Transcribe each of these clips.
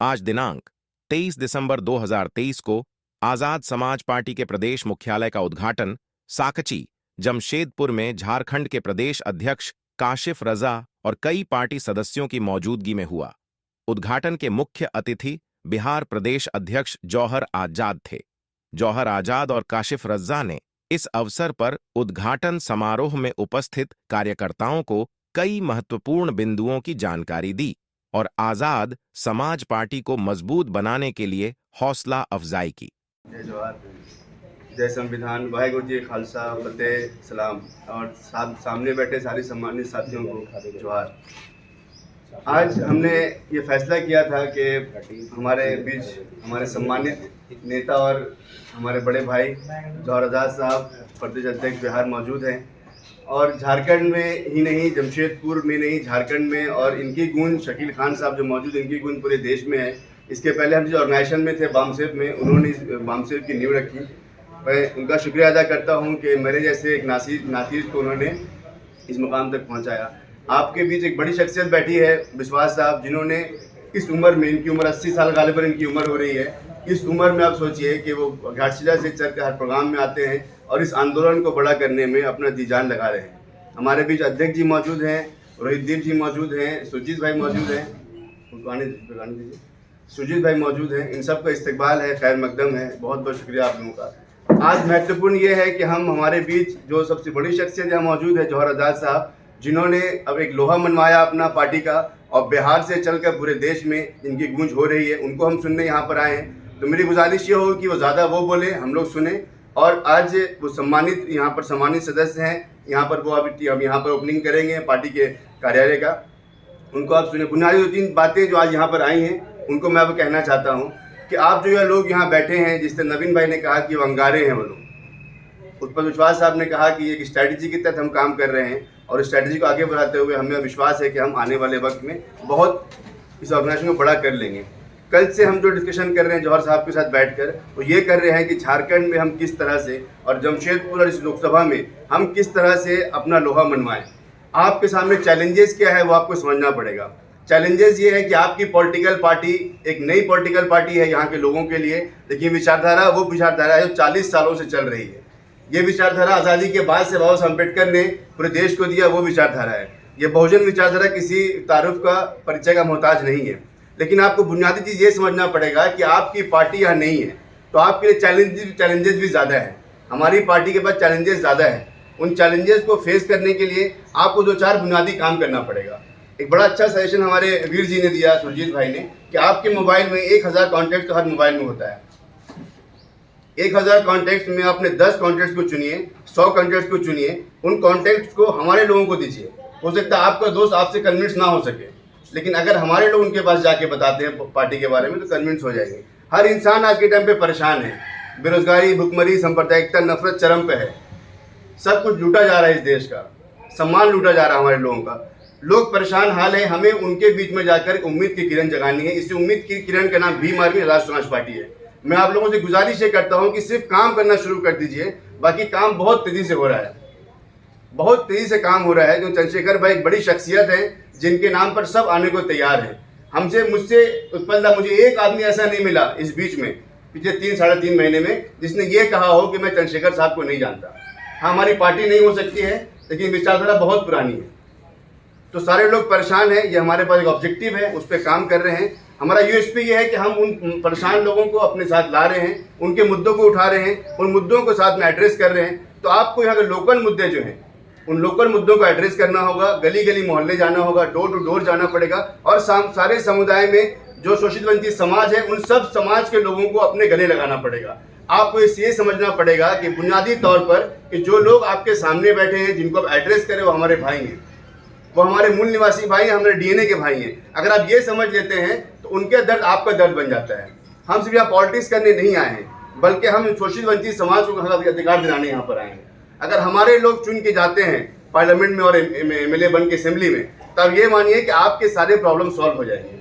आज दिनांक 23 दिसंबर 2023 को आजाद समाज पार्टी के प्रदेश मुख्यालय का उद्घाटन साकची, जमशेदपुर में झारखंड के प्रदेश अध्यक्ष काशिफ रजा और कई पार्टी सदस्यों की मौजूदगी में हुआ। उद्घाटन के मुख्य अतिथि बिहार प्रदेश अध्यक्ष जौहर आजाद थे। जौहर आजाद और काशिफ रजा ने इस अवसर पर उद्घाटन समारोह में उपस्थित कार्यकर्ताओं को कई महत्वपूर्ण बिंदुओं की जानकारी दी और आजाद समाज पार्टी को मजबूत बनाने के लिए हौसला अफजाई की। जय जवाहर, जय संविधान, वाहेगुरु जी खालसा, फतेह सलाम और सामने बैठे सारे सम्मानित साथियों को जोहार। आज हमने ये फैसला किया था कि हमारे बीच हमारे सम्मानित नेता और हमारे बड़े भाई जौहर आजाद साहब प्रदेश अध्यक्ष बिहार मौजूद हैं और झारखंड में ही नहीं, जमशेदपुर में नहीं, झारखंड में, और इनकी गूंज शकील खान साहब जो मौजूद हैं, इनकी गूंज पूरे देश में है। इसके पहले हम जिस ऑर्गेनाइजेशन में थे बामसेब में, उन्होंने इस बामसेब की नींव रखी। मैं उनका शुक्रिया अदा करता हूं कि मेरे जैसे एक नातीज को उन्होंने इस मुकाम तक पहुंचाया। आपके बीच एक बड़ी शख्सियत बैठी है विश्वास साहब, जिन्होंने इस उम्र में, इनकी उम्र 80 साल गालिबन इनकी उम्र हो रही है, इस उम्र में आप सोचिए कि वो घाटशिला से चल कर हर प्रोग्राम में आते हैं और इस आंदोलन को बड़ा करने में अपना जी जान लगा रहे हैं। हमारे बीच अध्यक्ष जी मौजूद हैं, रोहित दीप जी मौजूद हैं, सुजीत भाई मौजूद हैं, सुजीत भाई मौजूद हैं। इन सब का इस्तकबाल है, खैर मकदम है, बहुत बहुत शुक्रिया आप लोगों का। आज महत्वपूर्ण ये है कि हम हमारे बीच जो सबसे बड़ी शख्सियत यहाँ मौजूद है जौहर आजाद साहब, जिन्होंने अब एक लोहा मनवाया अपना पार्टी का और बिहार से चलकर पूरे देश में इनकी गूंज हो रही है, उनको हम सुनने यहाँ पर आए हैं। तो मेरी गुजारिश ये होगी कि वो ज़्यादा वो बोले, हम लोग सुने। और आज वो सम्मानित यहाँ पर सम्मानित सदस्य हैं, यहाँ पर वो अभी अब यहाँ पर ओपनिंग करेंगे पार्टी के कार्यालय का, उनको आप सुने। बुनियादी 2-3 बातें जो आज यहाँ पर आई हैं उनको मैं अब कहना चाहता हूँ कि आप जो ये लोग यहाँ बैठे हैं, जिससे नवीन भाई ने कहा कि वो अंगारे हैं वो लोग, उस पर विश्वास साहब ने कहा कि एक स्ट्रैटेजी के तहत हम काम कर रहे हैं और स्ट्रैटेजी को आगे बढ़ाते हुए हमें विश्वास है कि हम आने वाले वक्त में बहुत इस ऑर्गेनाइजेशन को बड़ा कर लेंगे। कल से हम जो डिस्कशन कर रहे हैं जौहर साहब के साथ बैठकर, वो ये कर रहे हैं कि झारखंड में हम किस तरह से और जमशेदपुर और इस लोकसभा में हम किस तरह से अपना लोहा मनवाएं। आपके सामने चैलेंजेस क्या है वो आपको समझना पड़ेगा। चैलेंजेस ये है कि आपकी पॉलिटिकल पार्टी एक नई पॉलिटिकल पार्टी है यहाँ के लोगों के लिए, लेकिन विचारधारा वो विचारधारा है जो 40 सालों से चल रही है। ये विचारधारा आज़ादी के बाद से बाबा साहब अम्बेडकर ने पूरे देश को दिया, वो विचारधारा है। ये बहुजन विचारधारा किसी तारुफ का परिचय का मोहताज नहीं है। लेकिन आपको बुनियादी चीज़ ये समझना पड़ेगा कि आपकी पार्टी यहाँ नहीं है तो आपके लिए चैलेंजेस भी ज़्यादा है। हमारी पार्टी के पास चैलेंजेस ज़्यादा है। उन चैलेंजेस को फेस करने के लिए आपको 2-4 बुनियादी काम करना पड़ेगा। एक बड़ा अच्छा सजेशन हमारे वीर जी ने दिया, सुरजीत भाई ने, कि आपके मोबाइल में 1000 कॉन्टैक्ट तो हर मोबाइल में होता है। 1000 कॉन्टैक्ट्स में आपने 10 कॉन्टैक्ट्स को चुनिए, 100 कॉन्टैक्ट्स को चुनिए, उन कॉन्टैक्ट्स को हमारे लोगों को दीजिए। हो सकता है आपका दोस्त आपसे कन्विंस ना हो सके, लेकिन अगर हमारे लोग उनके पास जाके बताते हैं पार्टी के बारे में तो कन्विंस हो जाएंगे। हर इंसान आज के टाइम पे परेशान है, बेरोजगारी, भुखमरी, सांप्रदायिकता, नफरत चरम पे है। सब कुछ लूटा जा रहा है, इस देश का सम्मान लूटा जा रहा है हमारे लोगों का। लोग परेशान हाल है, हमें उनके बीच में जाकर उम्मीद की किरण जगानी है। इसी उम्मीद की किरण का नाम भीम आर्मी राष्ट्रीय समाज पार्टी है। मैं आप लोगों से गुजारिश ये करता हूँ कि सिर्फ काम करना शुरू कर दीजिए, बाकी काम बहुत तेजी से हो रहा है, बहुत तेजी से काम हो रहा है। जो चंद्रशेखर भाई एक बड़ी शख्सियत है जिनके नाम पर सब आने को तैयार है। मुझसे उत्पन्न मुझे एक आदमी ऐसा नहीं मिला इस बीच में पिछले 3-3.5 महीने में जिसने ये कहा हो कि मैं चंद्रशेखर साहब को नहीं जानता। हाँ, हमारी पार्टी नहीं हो सकती है, लेकिन विचारधारा बहुत पुरानी है। तो सारे लोग परेशान हैं, ये हमारे पास एक ऑब्जेक्टिव है, उस पर काम कर रहे हैं। हमारा यूएसपी ये है कि हम उन परेशान लोगों को अपने साथ ला रहे हैं, उनके मुद्दों को उठा रहे हैं, उन मुद्दों को साथ में एड्रेस कर रहे हैं। तो आपको यहाँ के लोकल मुद्दे जो हैं, उन लोकल मुद्दों को एड्रेस करना होगा, गली गली मोहल्ले जाना होगा, डोर टू डोर जाना पड़ेगा और सारे समुदाय में जो शोषित वंचित समाज है उन सब समाज के लोगों को अपने गले लगाना पड़ेगा। आपको ये समझना पड़ेगा कि बुनियादी तौर पर कि जो लोग आपके सामने बैठे हैं, जिनको आप एड्रेस करें, वो हमारे भाई हैं, वो हमारे मूल निवासी भाई हैं, हमारे डीएनए के भाई हैं। अगर आप ये समझ लेते हैं तो उनके दर्द आपका दर्द बन जाता है। हम सिर्फ यहाँ पॉलिटिक्स करने नहीं आए हैं, बल्कि हम शोषित वंचित समाज को अधिकार दिलाने यहाँ पर आए हैं। अगर हमारे लोग चुन के जाते हैं पार्लियामेंट में और एमएलए बन के असेंबली में, तब ये मानिए कि आपके सारे प्रॉब्लम सॉल्व हो जाएंगे।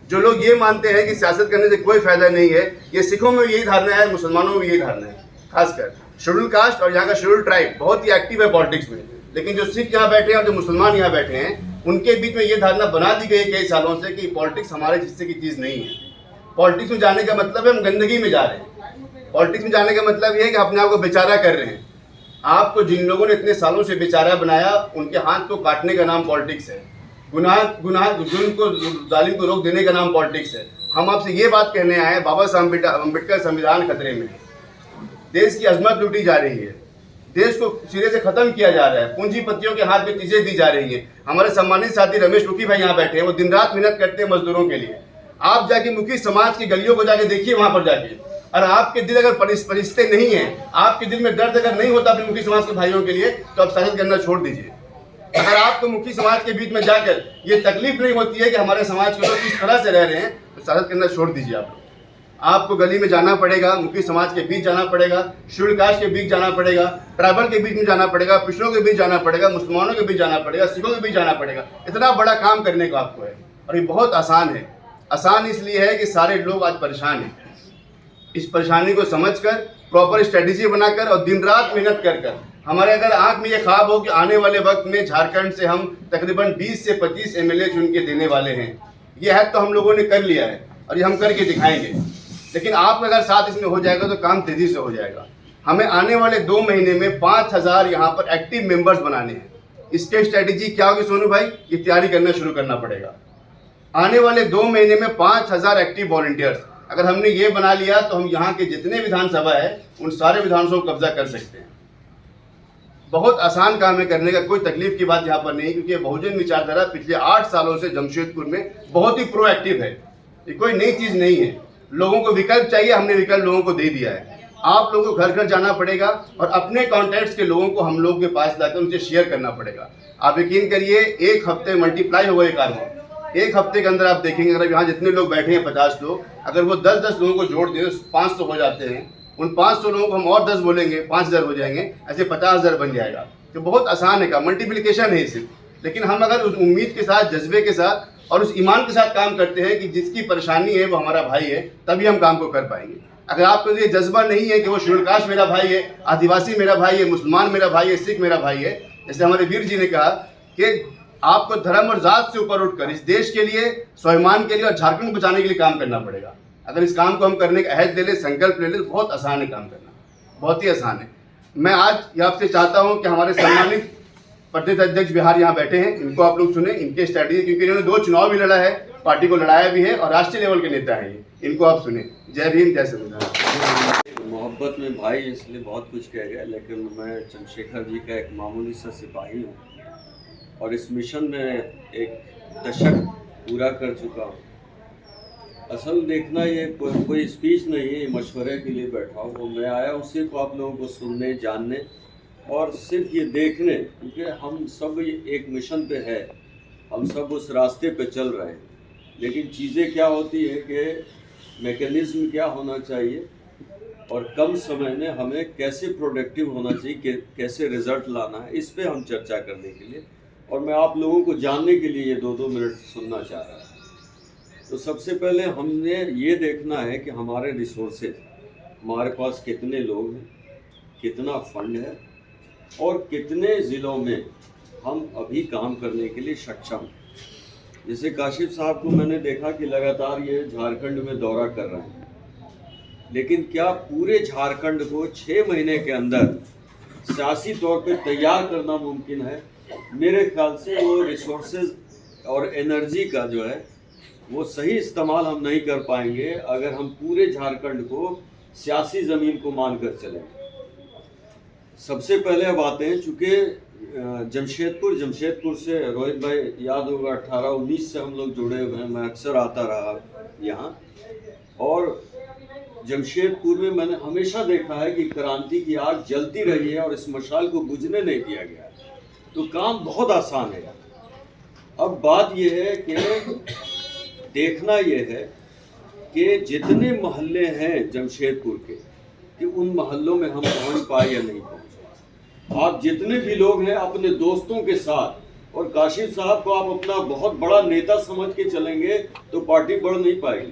जो लोग ये मानते हैं कि सियासत करने से कोई फायदा नहीं है, ये सिखों में यही धारणा है, मुसलमानों में यही धारणा है। खासकर शेड्यूल कास्ट और यहाँ का शेड्यूल ट्राइब बहुत ही एक्टिव है पॉलिटिक्स में, लेकिन जो सिख यहाँ बैठे हैं और जो मुसलमान यहाँ बैठे हैं उनके बीच में ये धारणा बना दी गई कई सालों से कि पॉलिटिक्स हमारे हिस्से की चीज़ नहीं है। पॉलिटिक्स में जाने का मतलब है हम गंदगी में जा रहे हैं। पॉलिटिक्स में जाने का मतलब ये है कि अपने आप को बेचारा कर रहे हैं। आपको जिन लोगों ने इतने सालों से बेचारा बनाया, उनके हाथ को काटने का नाम पॉलिटिक्स है। गुनाह जुल्म को, जालिम को रोक देने का नाम पॉलिटिक्स है। हम आपसे ये बात कहने आए हैं, बाबा साहब अम्बेडकर संविधान खतरे में है। देश की अजमत लूटी जा रही है, देश को सिरे से खत्म किया जा रहा है, पूंजीपतियों के हाथ में चीजें दी जा रही हैं। हमारे सम्मानित साथी रमेश मुखी भाई यहाँ बैठे हैं, वो दिन रात मेहनत करते हैं मजदूरों के लिए। आप जाके मुखी समाज की गलियों को जाके देखिए, वहां पर जाके, और आपके दिल अगर परिश्ते नहीं है, आपके दिल में दर्द अगर नहीं होता अपने मुखी समाज के भाइयों के लिए, तो आप सियासत करना छोड़ दीजिए। अगर आपको मुखी समाज के बीच में जाकर ये तकलीफ नहीं होती है कि हमारे समाज के लोग किस तरह से रह रहे हैं, तो सियासत करना छोड़ दीजिए। आपको गली में जाना पड़ेगा, मुखी समाज के बीच जाना पड़ेगा, शेड्यूल कास्ट के बीच जाना पड़ेगा, ट्राइबल के बीच में जाना पड़ेगा, पिछड़ों के बीच जाना पड़ेगा, मुसलमानों के बीच जाना पड़ेगा, सिखों के बीच जाना पड़ेगा। इतना बड़ा काम करने को आपको है, और ये बहुत आसान है। आसान इसलिए है कि सारे लोग आज परेशान हैं। इस परेशानी को समझकर, प्रॉपर स्ट्रेटेजी बनाकर और दिन रात मेहनत कर हमारे अगर आंख में ये ख्वाब हो कि आने वाले वक्त में झारखंड से हम तकरीबन 20 से 25 MLA चुन के देने वाले हैं, ये है तो हम लोगों ने कर लिया है और ये हम करके दिखाएंगे। लेकिन आप अगर साथ इसमें हो जाएगा तो काम तेजी से हो जाएगा। हमें आने वाले 2 महीने में 5000 यहाँ पर एक्टिव मेंबर्स बनाने हैं। इसके स्ट्रेटेजी क्या होगी सोनू भाई? ये तैयारी करना शुरू करना पड़ेगा। आने वाले 2 महीने में 5000 एक्टिव वॉलंटियर्स अगर हमने ये बना लिया तो हम यहाँ के जितने विधानसभा है उन सारे विधानसभाओं को कब्जा कर सकते हैं। बहुत आसान काम है करने का, कोई तकलीफ की बात यहाँ पर नहीं, क्योंकि बहुजन विचारधारा पिछले 8 सालों से जमशेदपुर में बहुत ही प्रोएक्टिव है। ये कोई नई चीज़ नहीं है। लोगों को विकल्प चाहिए, हमने विकल्प लोगों को दे दिया है। आप लोगों को घर घर जाना पड़ेगा और अपने कॉन्टैक्ट्स के लोगों को हम लोग के पास लाकर उनसे शेयर करना पड़ेगा। आप यकीन करिए, 1 हफ्ते मल्टीप्लाई होगा ये कार्य। 1 हफ्ते के अंदर आप देखेंगे, अगर यहाँ जितने लोग बैठे हैं 50 लोग, अगर वो 10-10 लोगों को जोड़ दें 500 हो जाते हैं। उन 500 लोगों को हम और 10 बोलेंगे, 5000 हो जाएंगे, ऐसे 50,000 बन जाएगा। तो बहुत आसान है का, मल्टीप्लिकेशन है सिर्फ। लेकिन हम अगर उस उम्मीद के साथ, जज्बे के साथ और उस ईमान के साथ काम करते हैं कि जिसकी परेशानी है वो हमारा भाई है, तभी हम काम को कर पाएंगे। अगर आपको ये जज्बा नहीं है कि वो शेड्यूल कास्ट मेरा भाई है, आदिवासी मेरा भाई है, मुसलमान मेरा भाई है, सिख मेरा भाई है, जैसे हमारे वीर जी ने कहा कि आपको धर्म और जात से ऊपर उठकर इस देश के लिए, स्वाभिमान के लिए और झारखंड को बचाने के लिए काम करना पड़ेगा। अगर इस काम को हम करने का अहद ले ले, संकल्प ले ले, तो बहुत आसान है काम करना, बहुत ही आसान है। मैं आज आपसे चाहता हूं कि हमारे सम्मानित प्रदेश अध्यक्ष बिहार यहाँ बैठे हैं, इनको आप लोग सुने, इनके स्ट्रैटेजी, क्योंकि इन्होंने 2 चुनाव भी लड़ा है, पार्टी को लड़ाया भी है और राष्ट्रीय लेवल के नेता हैं ये। इनको आप सुने। जय भीम, जय संविधान। मोहब्बत में भाई इसलिए बहुत कुछ कह गया, लेकिन मैं चंद्रशेखर जी का एक मामूली सा सिपाही हूँ और इस मिशन में एक दशक पूरा कर चुका हूँ। असल देखना ये कोई स्पीच नहीं है, ये मशवरे के लिए बैठा हूँ। वो मैं आया हूँ सिर्फ आप लोगों को सुनने, जानने और सिर्फ ये देखने, क्योंकि हम सब ये एक मिशन पे है, हम सब उस रास्ते पे चल रहे हैं। लेकिन चीज़ें क्या होती है कि मैकेनिज्म क्या होना चाहिए और कम समय में हमें कैसे प्रोडक्टिव होना चाहिए, कैसे रिजल्ट लाना है, इस पे हम चर्चा करने के लिए, और मैं आप लोगों को जानने के लिए ये 2-2 मिनट सुनना चाह रहा हूँ। तो सबसे पहले हमने ये देखना है कि हमारे रिसोर्सेज, हमारे पास कितने लोग हैं, कितना फंड है और कितने ज़िलों में हम अभी काम करने के लिए सक्षम हैं। जैसे काशिफ साहब को मैंने देखा कि लगातार ये झारखंड में दौरा कर रहे हैं, लेकिन क्या पूरे झारखंड को 6 महीने के अंदर सियासी तौर पे तैयार करना मुमकिन है? मेरे ख्याल से वो रिसोर्सेज और एनर्जी का जो है वो सही इस्तेमाल हम नहीं कर पाएंगे अगर हम पूरे झारखंड को सियासी ज़मीन को मानकर चलेंगे। सबसे अब आते हैं, चूँकि जमशेदपुर से रोहित भाई याद होगा 18-19 से हम लोग जुड़े हुए हैं, मैं अक्सर आता रहा यहाँ, और जमशेदपुर में मैंने हमेशा देखा है कि क्रांति की आग जलती रही है और इस मशाल को बुझने नहीं दिया गया है। तो काम बहुत आसान है। अब बात यह है कि देखना यह है कि जितने मोहल्ले हैं जमशेदपुर के, कि उन मोहल्लों में हम पहुंच पाए या नहीं पहुंचे। आप जितने भी लोग हैं अपने दोस्तों के साथ, और काशिफ साहब को आप अपना बहुत बड़ा नेता समझ के चलेंगे तो पार्टी बढ़ नहीं पाएगी।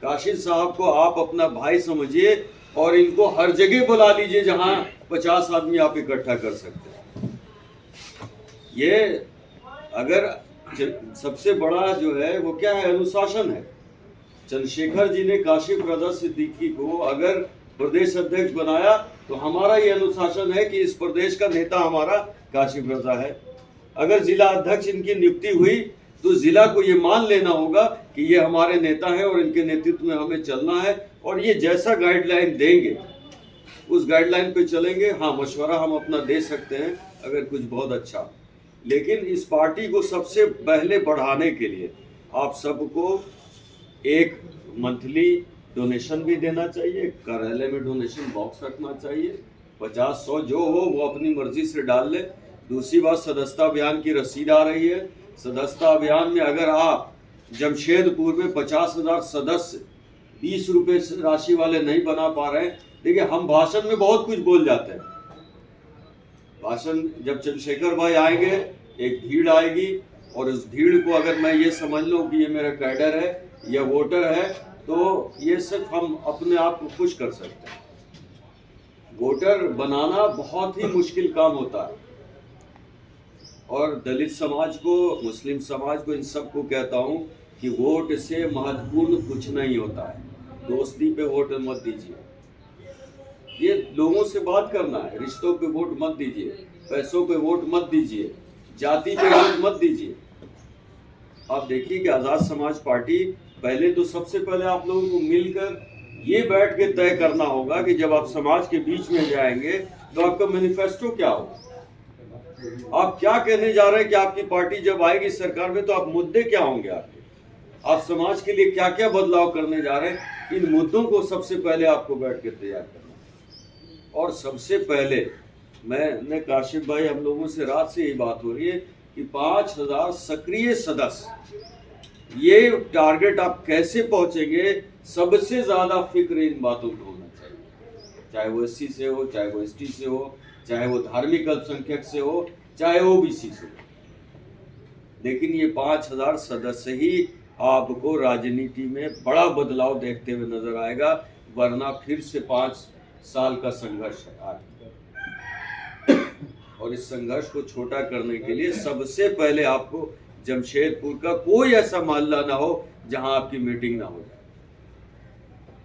काशिफ साहब को आप अपना भाई समझिए और इनको हर जगह बुला लीजिए जहां 50 आदमी आप इकट्ठा कर सकते हैं। ये अगर सबसे बड़ा जो है वो क्या है, अनुशासन है। चंद्रशेखर जी ने काशिफ रजा सिद्दीकी को अगर प्रदेश अध्यक्ष बनाया तो हमारा ये अनुशासन है कि इस प्रदेश का नेता हमारा काशिफ रजा है। अगर जिला अध्यक्ष इनकी नियुक्ति हुई तो जिला को ये मान लेना होगा कि ये हमारे नेता हैं और इनके नेतृत्व में हमें चलना है, और ये जैसा गाइडलाइन देंगे उस गाइडलाइन पे चलेंगे। हाँ, मशवरा हम अपना दे सकते हैं अगर कुछ बहुत अच्छा, लेकिन इस पार्टी को सबसे पहले बढ़ाने के लिए आप सबको एक मंथली डोनेशन भी देना चाहिए, कार्यालय में डोनेशन बॉक्स रखना चाहिए, 50-100 जो हो वो अपनी मर्जी से डाल ले। दूसरी बात, सदस्यता अभियान की रसीद आ रही है। सदस्यता अभियान में अगर आप जमशेदपुर में 50,000 सदस्य 20 रुपये राशि वाले नहीं बना पा रहे हैं, देखिए हम भाषण में बहुत कुछ बोल जाते हैं। भाषण जब चंद्रशेखर भाई आएंगे एक भीड़ आएगी, और उस भीड़ को अगर मैं ये समझ लूँ कि ये मेरा कैडर है या वोटर है, तो ये सिर्फ हम अपने आप को खुश कर सकते हैं। वोटर बनाना बहुत ही मुश्किल काम होता है, और दलित समाज को, मुस्लिम समाज को, इन सबको कहता हूँ कि वोट से महत्वपूर्ण कुछ नहीं होता है। दोस्ती पे वोट मत दीजिए, ये लोगों से बात करना है। रिश्तों पे वोट मत दीजिए, पैसों पे वोट मत दीजिए, जाति पे वोट मत दीजिए। आप देखिए कि आज़ाद समाज पार्टी पहले तो सबसे पहले आप लोगों को मिलकर ये बैठ के तय करना होगा कि जब आप समाज के बीच में जाएंगे तो आपका मैनिफेस्टो क्या होगा, आप क्या कहने जा रहे हैं कि आपकी पार्टी जब आएगी सरकार में तो आप मुद्दे क्या होंगे आपके, आप समाज के लिए क्या क्या बदलाव करने जा रहे हैं। इन मुद्दों को सबसे पहले आपको बैठ के तैयार करना। और सबसे पहले मैंने काशिफ भाई, हम लोगों से रात से यही बात हो रही है कि 5,000 सक्रिय सदस्य, ये टारगेट आप कैसे पहुंचेंगे, सबसे ज्यादा फिक्र इन बातों को होना चाहिए। चाहे वो एससी से हो, चाहे वो एसटी से हो, चाहे वो धार्मिक अल्पसंख्यक से हो, चाहे ओबीसी से हो, लेकिन ये 5,000 सदस्य ही आपको राजनीति में बड़ा बदलाव देखते हुए नजर आएगा, वरना फिर से 5 साल का संघर्ष है। और इस संघर्ष को छोटा करने के लिए सबसे पहले आपको जमशेदपुर का कोई ऐसा मोहल्ला ना हो जहां आपकी मीटिंग ना हो जाए।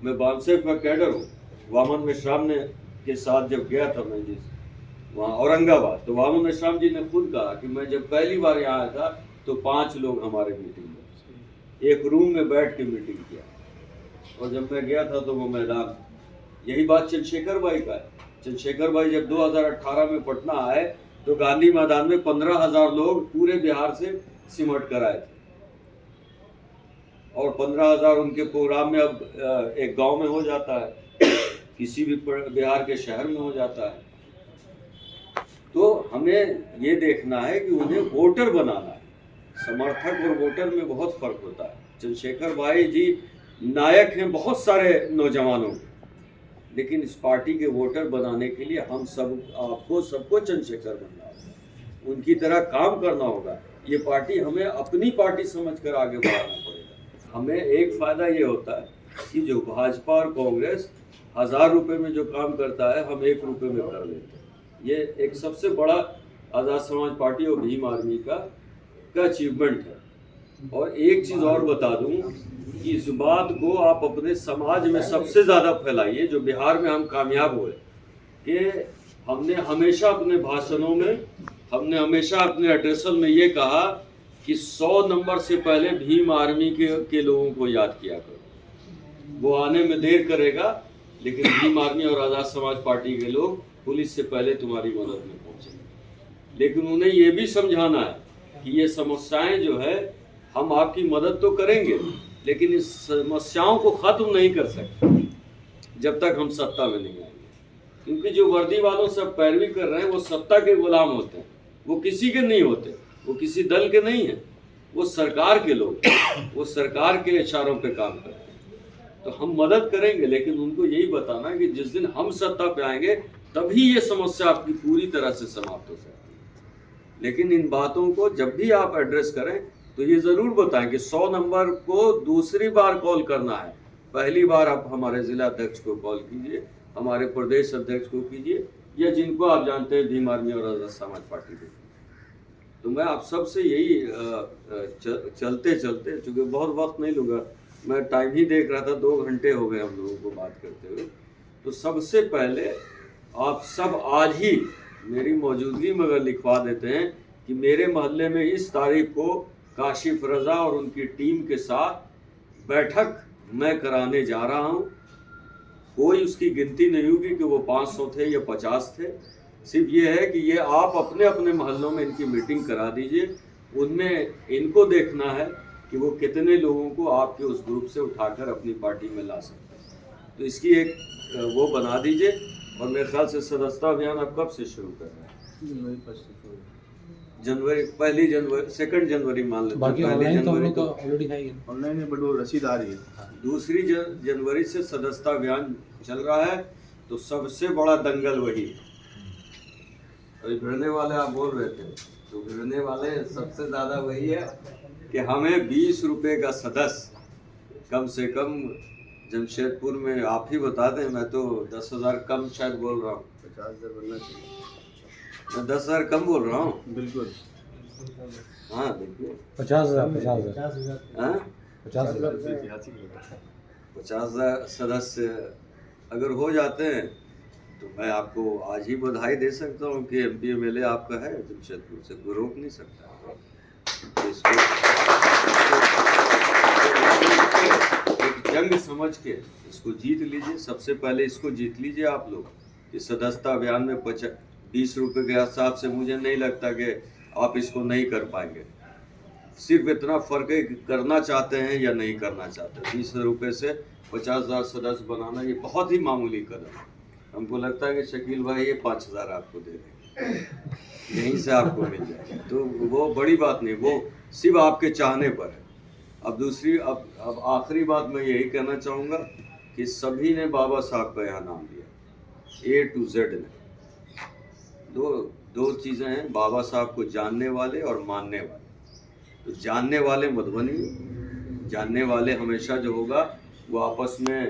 मैं बानसेफ का कैडर हूँ। वामन मेश्राम ने के साथ जब गया था मैं वहाँ औरंगाबाद, तो वामन मेश्राम जी ने खुद कहा कि मैं जब पहली बार यहाँ आया था तो 5 लोग हमारे मीटिंग में एक रूम में बैठ के मीटिंग किया, और जब मैं गया था तो वो मैदान। यही बात चंद्रशेखर भाई का है। चंद्रशेखर भाई जब 2018 में पटना आए तो गांधी मैदान में 15,000 लोग पूरे बिहार से सिमट कर आए थे, और 15,000 उनके प्रोग्राम में अब एक गांव में हो जाता है, किसी भी बिहार के शहर में हो जाता है। तो हमें ये देखना है कि उन्हें वोटर बनाना है। समर्थक और वोटर में बहुत फर्क होता है। चंद्रशेखर भाई जी नायक हैं बहुत सारे नौजवानों के, लेकिन इस पार्टी के वोटर बनाने के लिए हम सब, आपको सबको चंद्रशेखर बनना होगा, उनकी तरह काम करना होगा। ये पार्टी हमें अपनी पार्टी समझकर आगे बढ़ाना पड़ेगा। हमें एक फायदा ये होता है कि जो भाजपा और कांग्रेस 1000 रुपये में जो काम करता है हम 1 रुपये में कर लेते हैं। ये एक सबसे बड़ा आज़ाद समाज पार्टी और भीम आर्मी का अचीवमेंट है। और एक चीज़ और बता दूं कि इस बात को आप अपने समाज में सबसे ज़्यादा फैलाइए, जो बिहार में हम कामयाब हुए कि हमने हमेशा अपने भाषणों में, हमने हमेशा अपने एड्रेसल में ये कहा कि 100 नंबर से पहले भीम आर्मी के लोगों को याद किया करो। वो आने में देर करेगा, लेकिन भीम आर्मी और आज़ाद समाज पार्टी के लोग पुलिस से पहले तुम्हारी मदद में पहुँचेंगे। लेकिन उन्हें ये भी समझाना है कि ये समस्याएं जो है, हम आपकी मदद तो करेंगे लेकिन इस समस्याओं को ख़त्म नहीं कर सकते जब तक हम सत्ता में नहीं आएंगे। क्योंकि जो वर्दी वालों से पैरवी कर रहे हैं वो सत्ता के गुलाम होते हैं, वो किसी के नहीं होते, वो किसी दल के नहीं हैं, वो सरकार के लोग, वो सरकार के इशारों पे काम करते हैं। तो हम मदद करेंगे, लेकिन उनको यही बताना है कि जिस दिन हम सत्ता पे आएंगे तभी ये समस्या आपकी पूरी तरह से समाप्त हो सकती है। लेकिन इन बातों को जब भी आप एड्रेस करें तो ये ज़रूर बताएं कि 100 नंबर को दूसरी बार कॉल करना है। पहली बार आप हमारे जिला अध्यक्ष को कॉल कीजिए, हमारे प्रदेश अध्यक्ष को कीजिए, या जिनको आप जानते हैं भीम आर्मी और आज़ाद समाज पार्टी के। तो मैं आप सबसे यही चलते चलते, चूँकि बहुत वक्त नहीं लूँगा, मैं टाइम ही देख रहा था, 2 घंटे हो गए हम लोगों को बात करते हुए। तो सबसे पहले आप सब आज ही मेरी मौजूदगी में अगर लिखवा देते हैं कि मेरे मोहल्ले में इस तारीख को काशिफ रज़ा और उनकी टीम के साथ बैठक मैं कराने जा रहा हूं। कोई उसकी गिनती नहीं होगी कि वो 500 थे या 50 थे, सिर्फ ये है कि ये आप अपने अपने मोहल्लों में इनकी मीटिंग करा दीजिए। उनमें इनको देखना है कि वो कितने लोगों को आपके उस ग्रुप से उठाकर अपनी पार्टी में ला सकते हैं। तो इसकी एक वो बना दीजिए। और मेरे ख्याल से सदस्यता अभियान आप कब से शुरू कर रहे हैं? जनवरी, 2 जनवरी मान लेते हैं। बाकी ऑनलाइन तो हम लोग ऑलरेडी है ही। ऑनलाइन है, बट वो रसीद आ रही है। 2 जनवरी से सदस्यता अभियान चल रहा है। तो सबसे बड़ा दंगल वही है। अभी भिड़ने वाले आप बोल रहे थे, तो भिड़ने वाले सबसे ज़्यादा वही है कि हमें 20 रुपये का सदस्य कम से कम जमशेदपुर में, आप ही बता दें, मैं तो 10,000 कम शायद बोल रहा हूँ। 50,000 बनना चाहिए। मैं 10,000 कम बोल रहा हूँ। बिल्कुल। हाँ देखिए, 50,000 हाँ 50,000 50,000 सदस्य अगर हो जाते हैं तो मैं आपको आज ही बधाई दे सकता हूँ कि MP MLA आपका है जमशेदपुर से, कोई रोक नहीं सकता। तो इसको एक जंग समझ के इसको जीत लीजिए। सबसे पहले इसको जीत लीजिए आप लोग कि सदस्यता अभियान में 20 रुपये के हिसाब से मुझे नहीं लगता कि आप इसको नहीं कर पाएंगे। सिर्फ इतना फ़र्क है कि करना चाहते हैं या नहीं करना चाहते। 20 रुपये से 50,000 सदस्य बनाना ये बहुत ही मामूली कदम है। हमको लगता है कि शकील भाई ये 5,000 आपको दे देंगे, यहीं से आपको मिल जाएगा। तो वो बड़ी बात नहीं, वो सिर्फ आपके चाहने पर है। अब आखिरी बात मैं यही कहना चाहूँगा कि सभी ने बाबा साहब का यहाँ नाम लिया, A to Z ने। दो चीज़ें हैं, बाबा साहब को जानने वाले और मानने वाले। तो जानने वाले मधुबनी, जानने वाले हमेशा जो होगा वो आपस में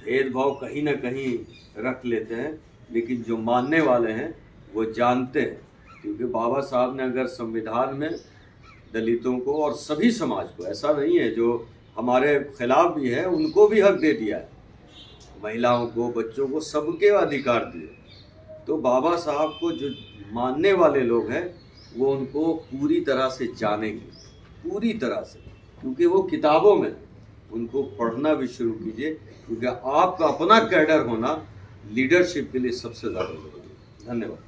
भेदभाव कहीं ना कहीं रख लेते हैं, लेकिन जो मानने वाले हैं वो जानते हैं। क्योंकि बाबा साहब ने अगर संविधान में दलितों को और सभी समाज को, ऐसा नहीं है जो हमारे खिलाफ भी है, उनको भी हक दे दिया है, महिलाओं को, बच्चों को, सबके अधिकार दिए। तो बाबा साहब को जो मानने वाले लोग हैं वो उनको पूरी तरह से जानेंगे, पूरी तरह से, क्योंकि वो किताबों में, उनको पढ़ना भी शुरू कीजिए। क्योंकि आपका अपना कैडर होना लीडरशिप के लिए सबसे ज़्यादा जरूरी है। धन्यवाद।